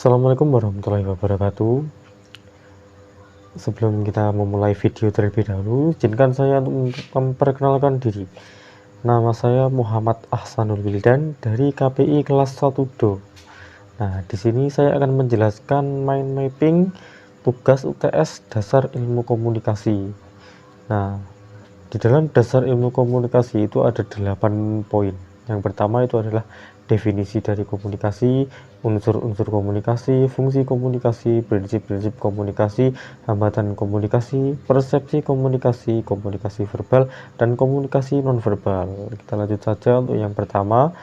Assalamualaikum warahmatullahi wabarakatuh. Sebelum kita memulai video terlebih dahulu, izinkan saya untuk memperkenalkan diri. Nama saya Muhammad Ahsanul Wildan dari KPI kelas 1 Do. Nah, di sini saya akan menjelaskan mind mapping tugas UTS dasar ilmu komunikasi. Nah, di dalam dasar ilmu komunikasi itu ada 8 poin. Yang pertama itu adalah definisi dari komunikasi, unsur-unsur komunikasi, fungsi komunikasi, prinsip-prinsip komunikasi, hambatan komunikasi, persepsi komunikasi, komunikasi verbal, dan komunikasi nonverbal. Kita lanjut saja untuk yang pertama,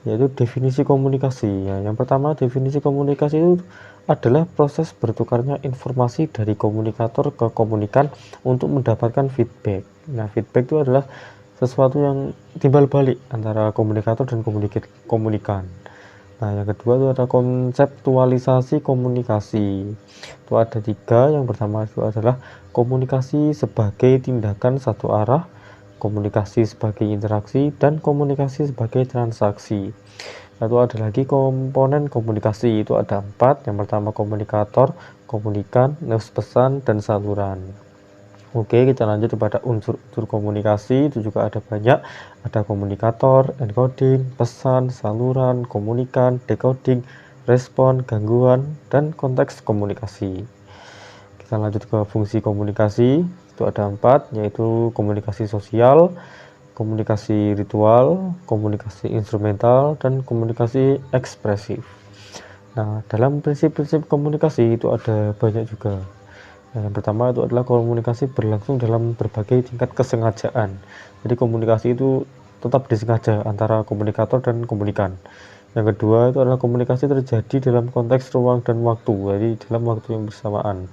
yaitu definisi komunikasi. Ya, yang pertama, definisi komunikasi itu adalah proses bertukarnya informasi dari komunikator ke komunikan untuk mendapatkan feedback. Nah, feedback itu adalah sesuatu yang timbal balik antara komunikator dan komunikan. Nah, yang kedua itu ada konseptualisasi komunikasi. Itu ada 3. Yang pertama itu adalah komunikasi sebagai tindakan satu arah, komunikasi sebagai interaksi, dan komunikasi sebagai transaksi. Lalu ada lagi komponen komunikasi, itu ada 4. Yang pertama komunikator, komunikan, pesan, dan saluran. Oke, kita lanjut kepada unsur-unsur komunikasi. Itu juga ada banyak, ada komunikator, encoding, pesan, saluran, komunikan, decoding, respon, gangguan, dan konteks komunikasi. Kita lanjut ke fungsi komunikasi. Itu ada 4, yaitu komunikasi sosial, komunikasi ritual, komunikasi instrumental, dan komunikasi ekspresif. Nah, dalam prinsip-prinsip komunikasi itu ada banyak juga. Nah, yang pertama itu adalah komunikasi berlangsung dalam berbagai tingkat kesengajaan. Jadi komunikasi itu tetap disengaja antara komunikator dan komunikan. Yang kedua itu adalah komunikasi terjadi dalam konteks ruang dan waktu, jadi dalam waktu yang bersamaan.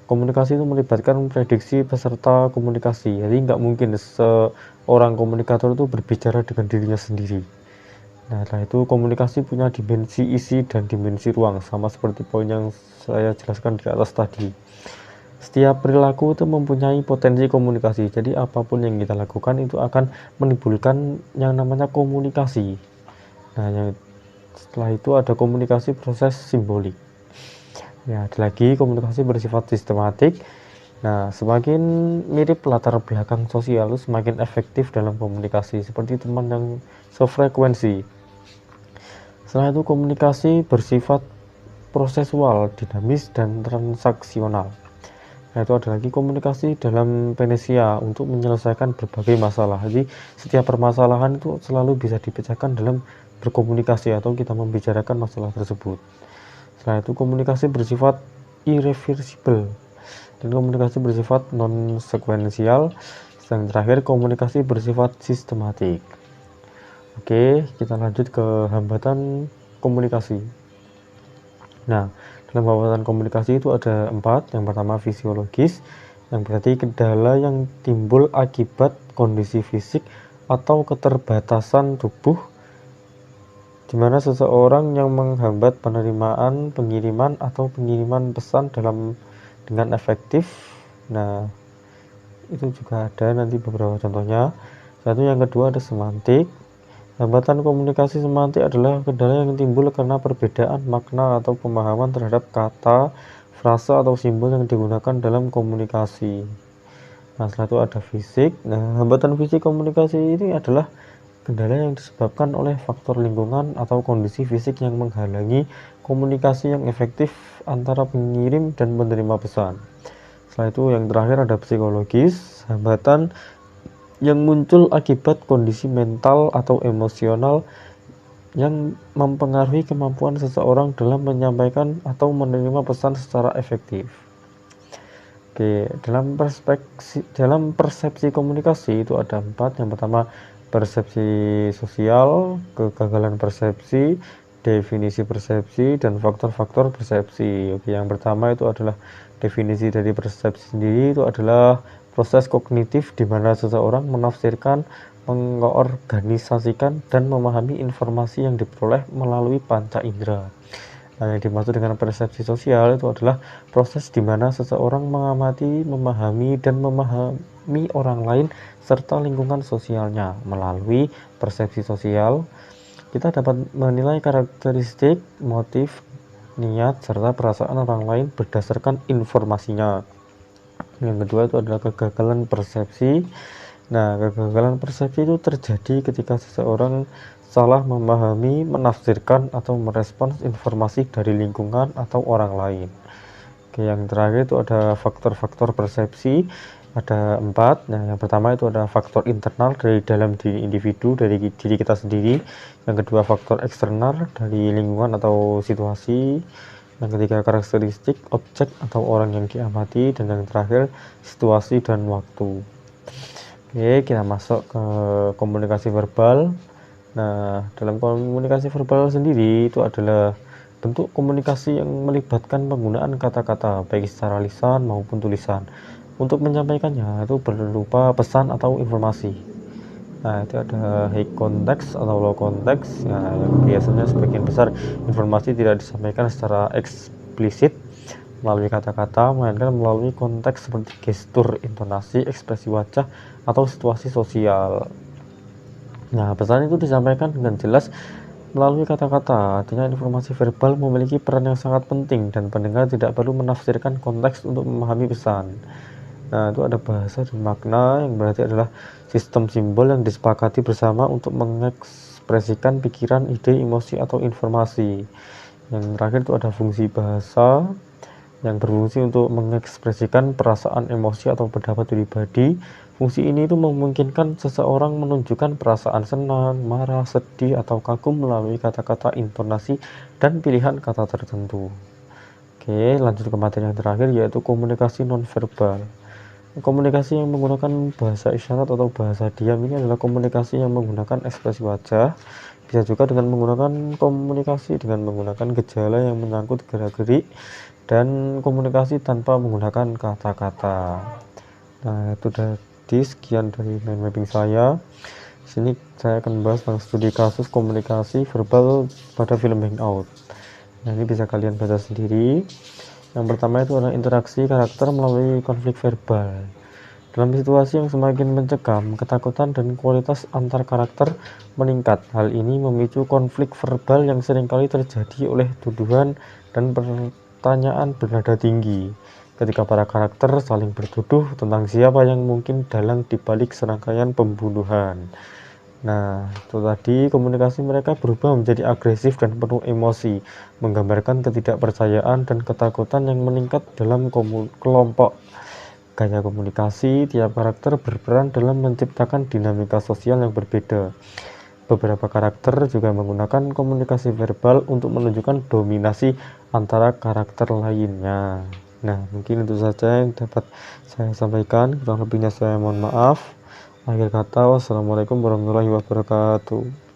Komunikasi itu melibatkan prediksi peserta komunikasi, jadi nggak mungkin seorang komunikator itu berbicara dengan dirinya sendiri. Nah, setelah itu komunikasi punya dimensi isi dan dimensi ruang, sama seperti poin yang saya jelaskan di atas tadi. Setiap perilaku itu mempunyai potensi komunikasi, jadi apapun yang kita lakukan itu akan menimbulkan yang namanya komunikasi. Nah, setelah itu ada komunikasi proses simbolik. Ya, ada lagi komunikasi bersifat sistematik. Nah, semakin mirip latar belakang sosial, semakin efektif dalam komunikasi, seperti teman yang sefrekuensi. Setelah itu komunikasi bersifat prosesual, dinamis, dan transaksional. Nah, itu ada lagi komunikasi dalam Venesia untuk menyelesaikan berbagai masalah. Jadi setiap permasalahan itu selalu bisa dipecahkan dalam berkomunikasi atau kita membicarakan masalah tersebut. Setelah itu komunikasi bersifat irreversible dan komunikasi bersifat non sekuensial. Yang terakhir komunikasi bersifat sistematik. Oke, kita lanjut ke hambatan komunikasi. Nah, dalam hambatan komunikasi itu ada 4. Yang pertama fisiologis, yang berarti kendala yang timbul akibat kondisi fisik atau keterbatasan tubuh, di mana seseorang yang menghambat penerimaan, pengiriman, atau pengiriman pesan dengan efektif. Nah, itu juga ada nanti beberapa contohnya. Satu, yang kedua ada semantik. Hambatan komunikasi semantik adalah kendala yang timbul karena perbedaan makna atau pemahaman terhadap kata, frase, atau simbol yang digunakan dalam komunikasi. Nah, setelah itu ada fisik. Nah, hambatan fisik komunikasi ini adalah kendala yang disebabkan oleh faktor lingkungan atau kondisi fisik yang menghalangi komunikasi yang efektif antara pengirim dan penerima pesan. Setelah itu yang terakhir ada psikologis. Hambatan yang muncul akibat kondisi mental atau emosional yang mempengaruhi kemampuan seseorang dalam menyampaikan atau menerima pesan secara efektif. Oke, dalam persepsi komunikasi itu ada 4. Yang pertama persepsi sosial, kegagalan persepsi, definisi persepsi, dan faktor-faktor persepsi. Oke, yang pertama itu adalah definisi dari persepsi sendiri, itu adalah proses kognitif di mana seseorang menafsirkan, mengorganisasikan, dan memahami informasi yang diperoleh melalui panca indera. Nah, yang dimaksud dengan persepsi sosial itu adalah proses di mana seseorang mengamati, memahami, dan memahami orang lain serta lingkungan sosialnya. Melalui persepsi sosial, kita dapat menilai karakteristik, motif, niat, serta perasaan orang lain berdasarkan informasinya. Yang kedua itu adalah kegagalan persepsi. Nah, kegagalan persepsi itu terjadi ketika seseorang salah memahami, menafsirkan, atau merespons informasi dari lingkungan atau orang lain. Oke, yang terakhir itu ada faktor-faktor persepsi, ada 4. Nah, yang pertama itu ada faktor internal dari dalam diri individu, dari diri kita sendiri. Yang kedua faktor eksternal dari lingkungan atau situasi. Yang ketiga karakteristik objek atau orang yang diamati. Dan yang terakhir situasi dan waktu. Oke, kita masuk ke komunikasi verbal. Nah, dalam komunikasi verbal sendiri itu adalah bentuk komunikasi yang melibatkan penggunaan kata-kata baik secara lisan maupun tulisan. Untuk menyampaikannya itu berupa pesan atau informasi. Nah, itu ada high context atau low context. Nah, yang biasanya sebagian besar informasi tidak disampaikan secara eksplisit melalui kata-kata, melainkan melalui konteks seperti gestur, intonasi, ekspresi wajah, atau situasi sosial. Nah, pesan itu disampaikan dengan jelas melalui kata-kata. Artinya informasi verbal memiliki peran yang sangat penting dan pendengar tidak perlu menafsirkan konteks untuk memahami pesan. Nah, itu ada bahasa dan makna, yang berarti adalah sistem simbol yang disepakati bersama untuk mengekspresikan pikiran, ide, emosi, atau informasi. Yang terakhir itu ada fungsi bahasa, yang berfungsi untuk mengekspresikan perasaan, emosi, atau pendapat pribadi. Fungsi ini itu memungkinkan seseorang menunjukkan perasaan senang, marah, sedih, atau kagum melalui kata-kata, intonasi, dan pilihan kata tertentu. Oke, lanjut ke materi yang terakhir, yaitu komunikasi nonverbal. Komunikasi yang menggunakan bahasa isyarat atau bahasa diam ini adalah komunikasi yang menggunakan ekspresi wajah. Bisa juga dengan menggunakan komunikasi dengan menggunakan gejala yang menyangkut gerak-gerik, dan komunikasi tanpa menggunakan kata-kata. Nah, itu tadi sekian dari mind mapping saya. Di sini saya akan membahas tentang studi kasus komunikasi verbal pada film Hangout. Nah, ini bisa kalian baca sendiri. Yang pertama itu adalah interaksi karakter melalui konflik verbal. Dalam situasi yang semakin mencekam, ketakutan dan kualitas antar karakter meningkat. Hal ini memicu konflik verbal yang seringkali terjadi oleh tuduhan dan pertanyaan bernada tinggi. Ketika para karakter saling bertuduh tentang siapa yang mungkin dalang dibalik serangkaian pembunuhan. Nah, itu tadi komunikasi mereka berubah menjadi agresif dan penuh emosi, menggambarkan ketidakpercayaan dan ketakutan yang meningkat dalam kelompok. Gaya komunikasi tiap karakter berperan dalam menciptakan dinamika sosial yang berbeda. Beberapa karakter juga menggunakan komunikasi verbal untuk menunjukkan dominasi antara karakter lainnya. Nah, mungkin itu saja yang dapat saya sampaikan. Kurang lebihnya saya mohon maaf. Akhir kata, wassalamualaikum warahmatullahi wabarakatuh.